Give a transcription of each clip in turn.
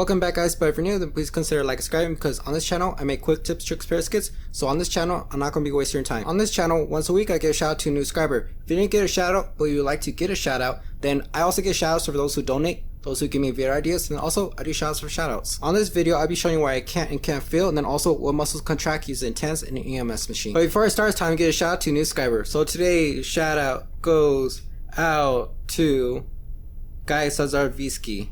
Welcome back guys, but if you're new then please consider like and subscribing because on this channel I make quick tips, tricks, pair skits. So on this channel I'm not going to be wasting your time. On this channel once a week I give a shout out to a new subscriber. If you didn't get a shout out but you would like to get a shout out, then I also get shout outs for those who donate, those who give me video ideas, and also I do shout outs for shout outs. On this video I'll be showing you where I can't and can't feel, and then also what muscles contract using TENS and an EMS machine. But before I start, it's time to get a shout out to a new subscriber. So today's shout out goes out to Guy Sazarvisky.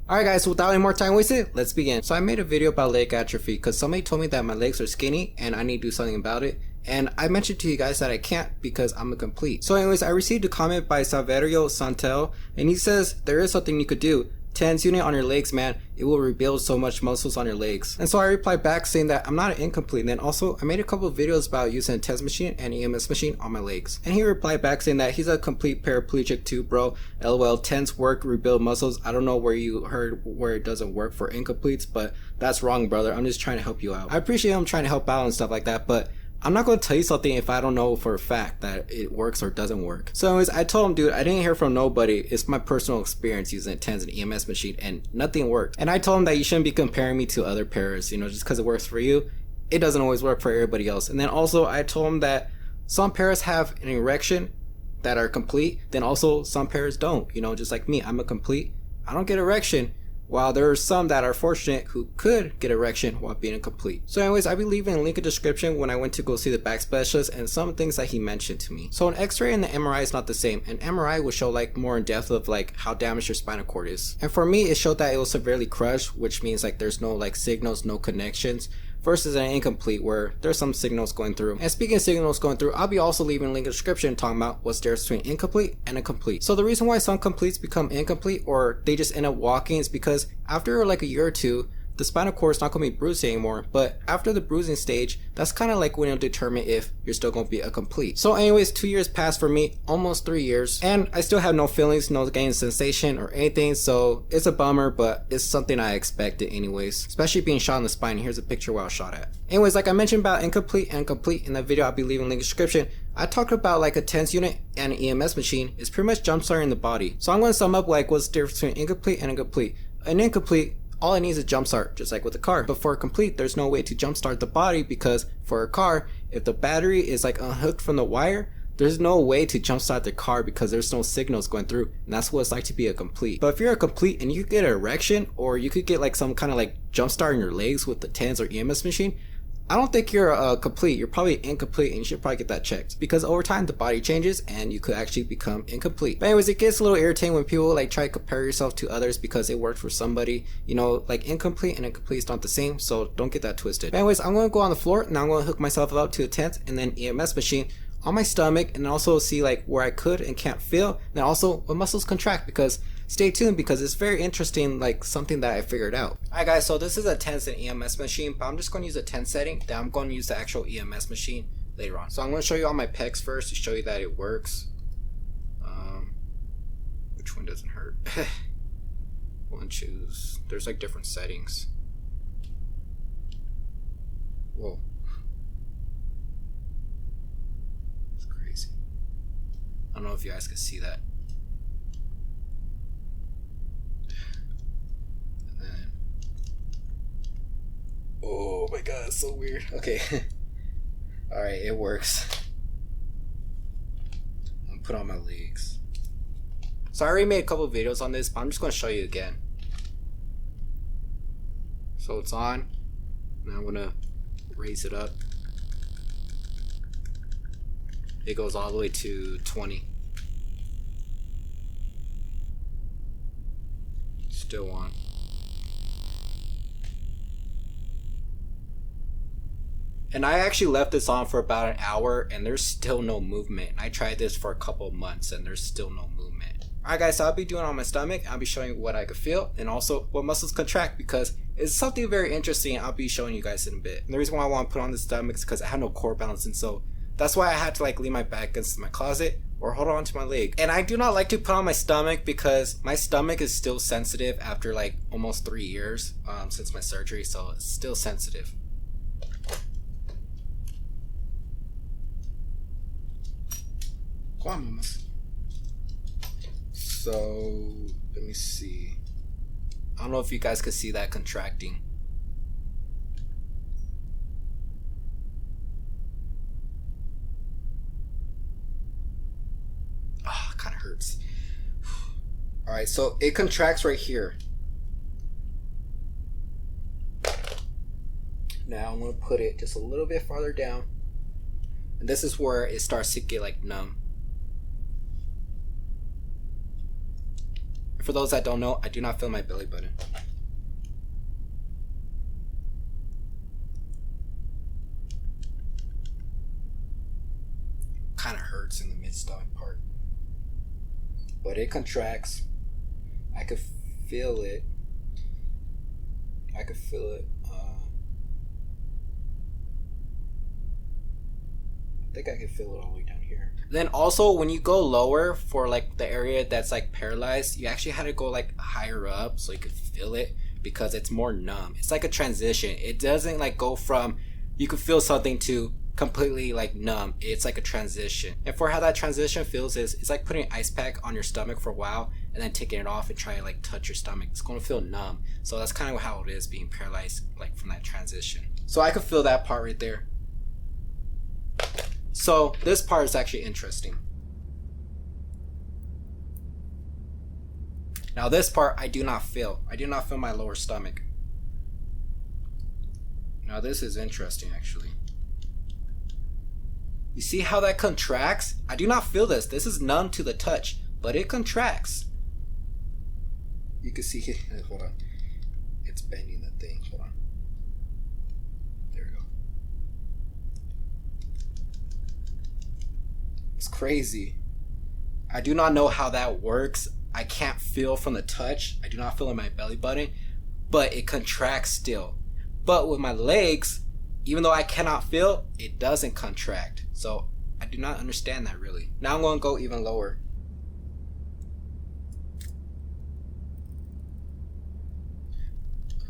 Alright guys, so without any more time wasted, let's begin. So I made a video about leg atrophy because somebody told me that my legs are skinny and I need to do something about it. And I mentioned to you guys that I can't because I'm a complete. So anyways, I received a comment by Saverio Santel and he says there is something you could do. TENS unit on your legs, man, it will rebuild so much muscles on your legs. And so I replied back saying that I'm not an incomplete, and then also I made a couple of videos about using a TENS machine and EMS machine on my legs. And he replied back saying that he's a complete paraplegic too, bro. LOL, TENS work, rebuild muscles. I don't know where you heard where it doesn't work for incompletes, but that's wrong, brother. I'm just trying to help you out. I appreciate him trying to help out and stuff like that, but I'm not going to tell you something if I don't know for a fact that it works or doesn't work. So anyways, I told him, dude, I didn't hear from nobody. It's my personal experience using a TENS and EMS machine and nothing worked. And I told him that you shouldn't be comparing me to other paras, you know, just because it works for you, it doesn't always work for everybody else. And then also I told him that some paras have an erection that are complete, then also some paras don't, you know, just like me, I'm a complete, I don't get erection. While there are some that are fortunate who could get erection while being incomplete. So anyways, I'll be leaving a link in the description when I went to go see the back specialist and some things that he mentioned to me. So an x-ray and the MRI is not the same. An MRI will show like more in depth of like how damaged your spinal cord is. And for me, it showed that it was severely crushed, which means like there's no like signals, no connections, versus an incomplete where there's some signals going through. And speaking of signals going through, I'll be also leaving a link in the description talking about what's the difference between incomplete and a complete. So the reason why some completes become incomplete or they just end up walking is because after like a year or two, the spinal cord is not going to be bruised anymore, but after the bruising stage, that's kind of like when you'll determine if you're still going to be a complete. So anyways, 2 years passed for me, almost 3 years, and I still have no feelings, no gain sensation or anything, so it's a bummer, but it's something I expected anyways, especially being shot in the spine. Here's a picture where I was shot at. Anyways, like I mentioned about incomplete and complete in that video, I'll be leaving a link in the description. I talked about like a TENS unit and an EMS machine is pretty much jump starting the body. So I'm going to sum up like what's the difference between incomplete and incomplete. An incomplete, all it needs is a jump start, just like with a car. But for a complete, there's no way to jump start the body because for a car, if the battery is like unhooked from the wire, there's no way to jump start the car because there's no signals going through, and that's what it's like to be a complete. But if you're a complete and you could get an erection, or you could get like some kind of like jump start in your legs with the TENS or EMS machine, I don't think you're a complete, you're probably incomplete, and you should probably get that checked because over time the body changes and you could actually become incomplete. But anyways, it gets a little irritating when people like try to compare yourself to others because it worked for somebody, you know, like incomplete and incomplete is not the same, so don't get that twisted. But anyways, I'm going to go on the floor and I'm going to hook myself up to a TENS and then EMS machine on my stomach and also see like where I could and can't feel, and then also what muscles contract, because stay tuned because it's very interesting, like something that I figured out. Alright guys, so this is a TENS and EMS machine, but I'm just going to use a TENS setting, then I'm going to use the actual EMS machine later on. So I'm going to show you all my pecs first to show you that it works. Which one doesn't hurt? One, choose. There's like different settings. Whoa. It's crazy. I don't know if you guys can see that. Oh my god, it's so weird. Okay. Alright, it works. I'm gonna put on my legs. So I already made a couple of videos on this, but I'm just gonna show you again. So it's on. Now I'm gonna raise it up. It goes all the way to 20. Still on. And I actually left this on for about an hour and there's still no movement. I tried this for a couple of months and there's still no movement. Alright guys, so I'll be doing on my stomach. I'll be showing you what I could feel and also what muscles contract because it's something very interesting. I'll be showing you guys in a bit. And the reason why I want to put on the stomach is because I have no core balance, and so that's why I had to like lean my back against my closet or hold on to my leg. And I do not like to put on my stomach because my stomach is still sensitive after like almost 3 years since my surgery, so it's still sensitive. Come on, mama. So let me see. I don't know if you guys could see that contracting. Ah, oh, kind of hurts. All right, so it contracts right here. Now I'm gonna put it just a little bit farther down, and this is where it starts to get like numb. For those that don't know, I do not feel my belly button. Kind of hurts in the mid-stomach part, but it contracts. I could feel it. I could feel it. I think I can feel it all the way down here. Then also, when you go lower for like the area that's like paralyzed, you actually had to go like higher up so you could feel it, because it's more numb. It's like a transition. It doesn't like go from you could feel something to completely like numb. It's like a transition. And for how that transition feels is, it's like putting an ice pack on your stomach for a while and then taking it off and trying to like touch your stomach. It's going to feel numb. So that's kind of how it is being paralyzed, like from that transition. So I could feel that part right there. So this part is actually interesting. Now this part I do not feel. I do not feel my lower stomach. Now this is interesting actually. You see how that contracts? I do not feel this. This is numb to the touch, but it contracts. You can see it. Hold on. It's bending the thing. Hold on. There we go. It's crazy. I do not know how that works. I can't feel from the touch. I do not feel in my belly button, but it contracts still. But with my legs, even though I cannot feel, it doesn't contract. So I do not understand that really. Now I'm going to go even lower.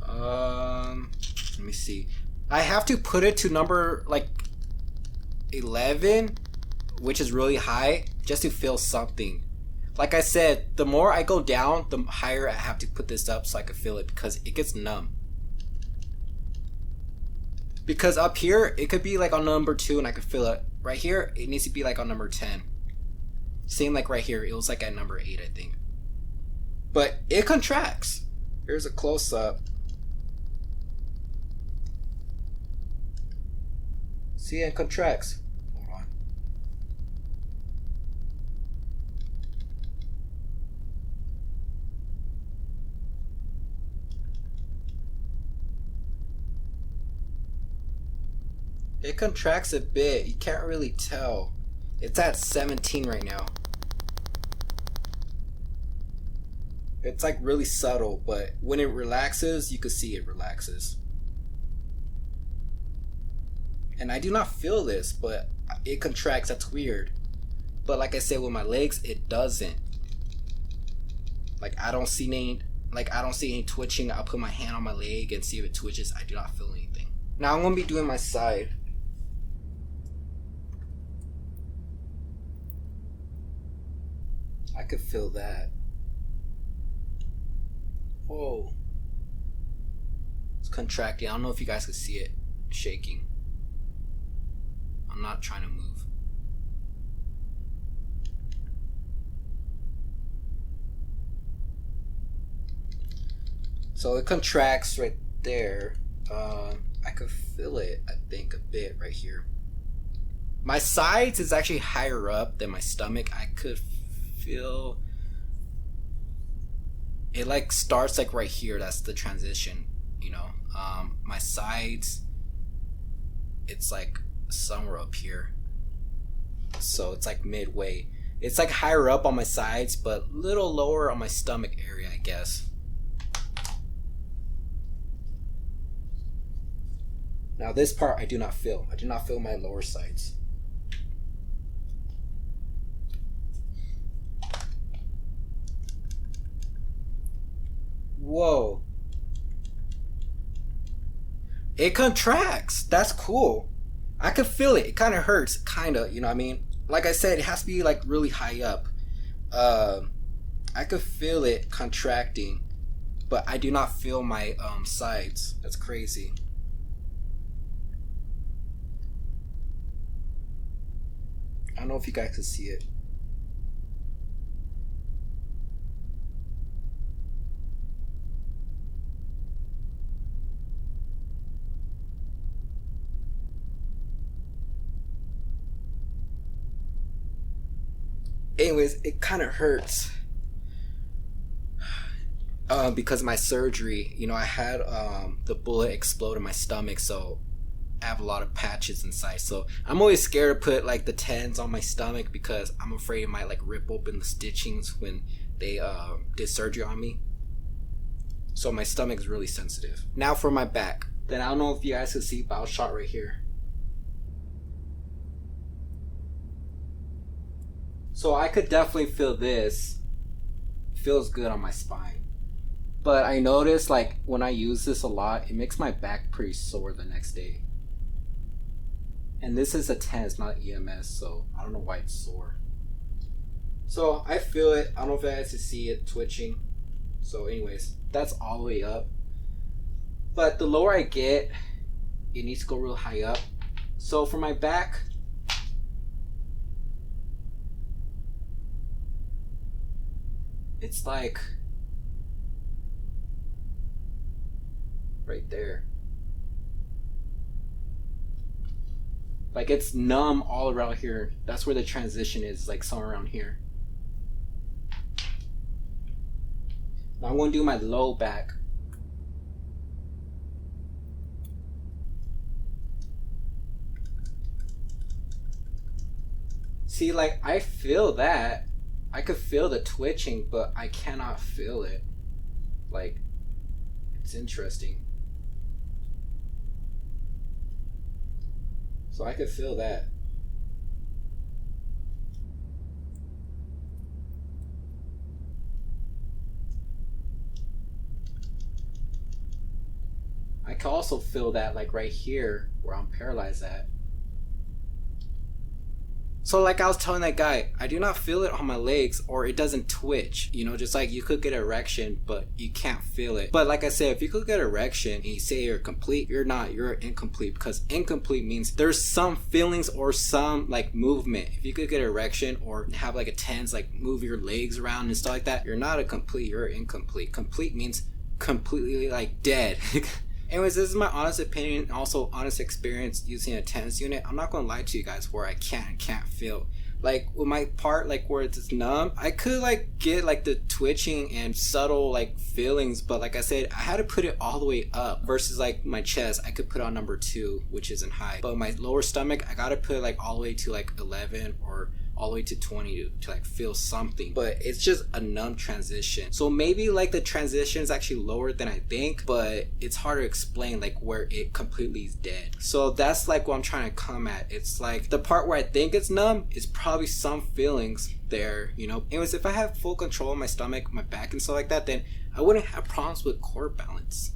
Let me see. I have to put it to number like 11, which is really high, just to feel something. Like I said, the more I go down, the higher I have to put this up so I can feel it, because it gets numb. Because up here, it could be like on number 2 and I could feel it. Right here, it needs to be like on number 10. Same like right here, it was like at number 8, I think. But it contracts. Here's a close-up. See, it contracts. Hold on. It contracts a bit. You can't really tell. It's at 17 right now. It's like really subtle, but when it relaxes, you can see it relaxes. And I do not feel this, but it contracts. That's weird. But like I said, with my legs, it doesn't. Like I don't see any twitching. I'll put my hand on my leg and see if it twitches. I do not feel anything. Now I'm gonna be doing my side. I could feel that. Whoa. It's contracting. I don't know if you guys could see it shaking. I'm not trying to move. So it contracts right there. I could feel it, I think, a bit right here. My sides is actually higher up than my stomach. I could feel it like starts like right here. That's the transition, you know. My sides, it's like somewhere up here. So it's like midway. It's like higher up on my sides, but little lower on my stomach area, I guess. Now this part I do not feel. I do not feel my lower sides. Whoa. It contracts. That's cool. I could feel it. It kind of hurts, kind of, you know what I mean? Like I said, it has to be like really high up. I could feel it contracting. but I do not feel my sides. That's crazy. I don't know if you guys can see it. Anyways, it kind of hurts because of my surgery. You know, I had the bullet explode in my stomach, so I have a lot of patches inside. So I'm always scared to put like the tens on my stomach because I'm afraid it might like rip open the stitchings when they did surgery on me. So my stomach is really sensitive. Now for my back. Then I don't know if you guys can see, but I'll shot right here. So I could definitely feel this. It feels good on my spine. But I noticed like when I use this a lot, it makes my back pretty sore the next day. And this is a 10, it's not EMS, so I don't know why it's sore. So I feel it. I don't know if you guys can see it twitching. So anyways, that's all the way up. But the lower I get, it needs to go real high up. So for my back, it's like right there. Like it's numb all around here. That's where the transition is, like somewhere around here. Now I'm going to do my low back. See, like I feel that. I could feel the twitching, but I cannot feel it. Like, it's interesting. So I could feel that. I can also feel that like right here where I'm paralyzed at. So like I was telling that guy, I do not feel it on my legs or it doesn't twitch. You know, just like you could get an erection, but you can't feel it. But like I said, if you could get an erection and you say you're complete, you're not, you're incomplete, because incomplete means there's some feelings or some like movement. If you could get an erection or have like a tense, like move your legs around and stuff like that, you're not a complete, you're incomplete. Complete means completely like dead. Anyways, this is my honest opinion and also honest experience using a TENS unit. I'm not gonna lie to you guys where I can't feel. Like with my part, like where it's numb, I could like get like the twitching and subtle like feelings, but like I said, I had to put it all the way up versus like my chest, I could put on number 2, which isn't high. But my lower stomach, I gotta put it like all the way to like 11 or all the way to 20 to like feel something. But it's just a numb transition. So maybe like the transition is actually lower than I think, but it's hard to explain like where it completely is dead. So that's like what I'm trying to come at. It's like the part where I think it's numb is probably some feelings there, you know. Anyways, if I have full control of my stomach, my back and stuff like that, then I wouldn't have problems with core balance,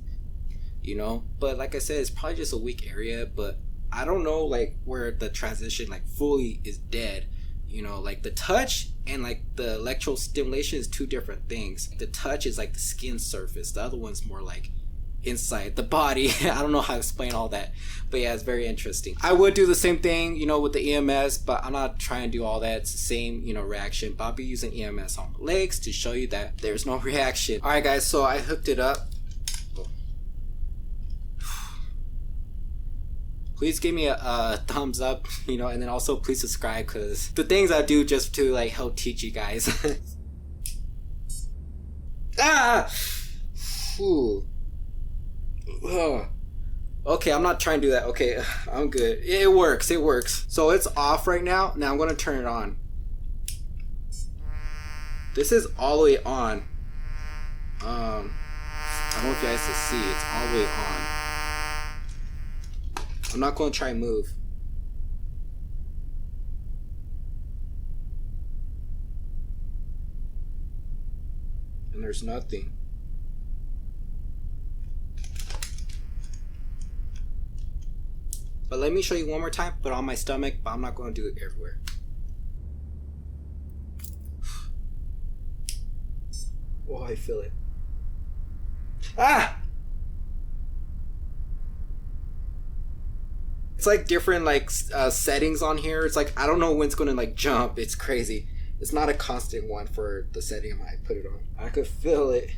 you know. But like I said, it's probably just a weak area, but I don't know like where the transition like fully is dead. You know, like the touch and like the electrical stimulation is two different things. The touch is like the skin surface. The other one's more like inside the body. I don't know how to explain all that, but yeah, it's very interesting. I would do the same thing, you know, with the EMS, but I'm not trying to do all that. It's the same, you know, reaction. But I'll be using EMS on the legs to show you that there's no reaction. All right, guys, so I hooked it up. Please give me a thumbs up, you know, and then also please subscribe, because the things I do just to like help teach you guys. Ah! Ooh. Ugh. Okay, I'm not trying to do that. Okay, I'm good. It works, it works. So it's off right now. Now I'm gonna turn it on. This is all the way on. I don't know if you guys can see, it's all the way on. I'm not going to try and move. And there's nothing. But let me show you one more time, but on my stomach, but I'm not going to do it everywhere. Oh, I feel it. Ah! It's like different like settings on here. It's like I don't know when it's gonna like jump. It's crazy. It's not a constant one for the setting I put it on. I could feel it.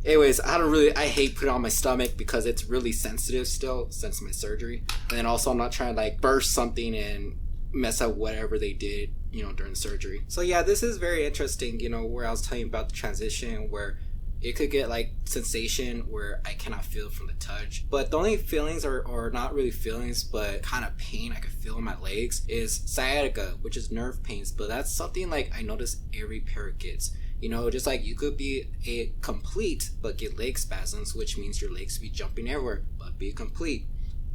Anyways, I hate putting it on my stomach because it's really sensitive still since my surgery. And then also I'm not trying to like burst something and mess up whatever they did, you know, during surgery. So yeah, this is very interesting, you know, where I was telling you about the transition where it could get like sensation where I cannot feel from the touch. But the only feelings are not really feelings, but kind of pain I could feel in my legs is sciatica, which is nerve pains. But that's something like I notice every parrot gets. You know, just like you could be a complete but get leg spasms, which means your legs be jumping everywhere, but be complete.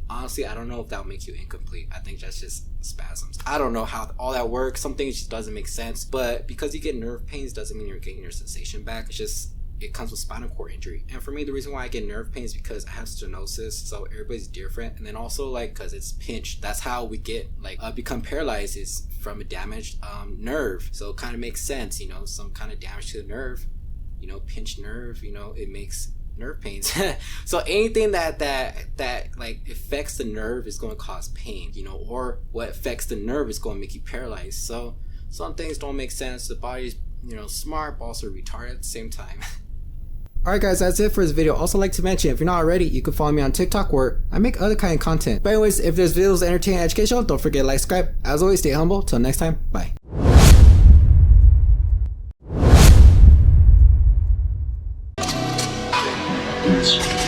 Honestly, I don't know if that'll make you incomplete. I think that's just spasms. I don't know how all that works. Some things just doesn't make sense. But because you get nerve pains doesn't mean you're getting your sensation back. It's just it comes with spinal cord injury. And for me, the reason why I get nerve pains is because I have stenosis, so everybody's different. And then also like because it's pinched, that's how we get like become paralyzed is from a damaged nerve. So it kind of makes sense, you know, some kind of damage to the nerve, you know, pinched nerve, you know, it makes nerve pains. So anything that like affects the nerve is going to cause pain, you know, or what affects the nerve is going to make you paralyzed. So some things don't make sense. The body's, you know, smart but also retarded at the same time. Alright guys, that's it for this video. Also like to mention, if you're not already, you can follow me on TikTok where I make other kind of content. But anyways, if this video is entertaining and educational, don't forget to like, subscribe. As always, stay humble. Till next time, bye. Yes.